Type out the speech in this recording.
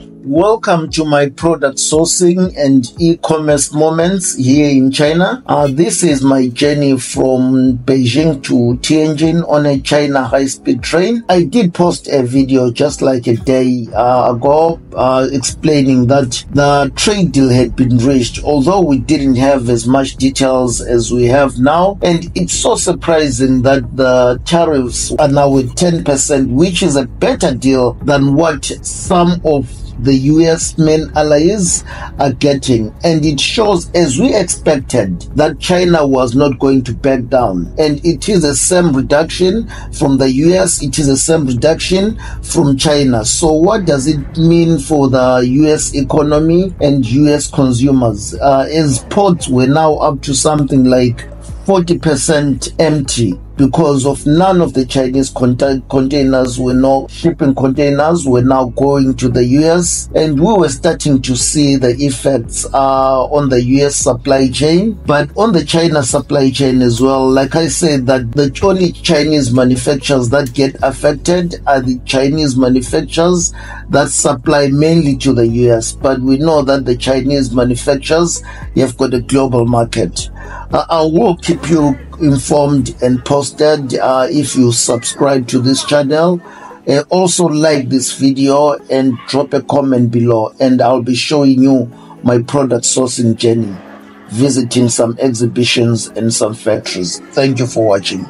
Welcome to my product sourcing and e-commerce moments here in China. This is my journey from Beijing to Tianjin on a China high-speed train. I did post a video just like a day ago explaining that the trade deal had been reached, although we didn't have as much details as we have now. And it's so surprising that the tariffs are now at 10%, which is a better deal than what some of the US main allies are getting. And it shows, as we expected, that China was not going to back down. And it is the same reduction from the US, it is the same reduction from China. So what does it mean for the US economy and US consumers? As ports were now up to something like 40% empty, because of none of the Chinese containers were now shipping containers were now going to the US, and we were starting to see the effects on the US supply chain, but on the China supply chain as well. Like I said, that the only Chinese manufacturers that get affected are the Chinese manufacturers that supply mainly to the US, but we know that the Chinese manufacturers have got a global market. I will keep you informed and posted if you subscribe to this channel. Also like this video and drop a comment below, and I'll be showing you my product sourcing journey, visiting some exhibitions and some factories. Thank you for watching.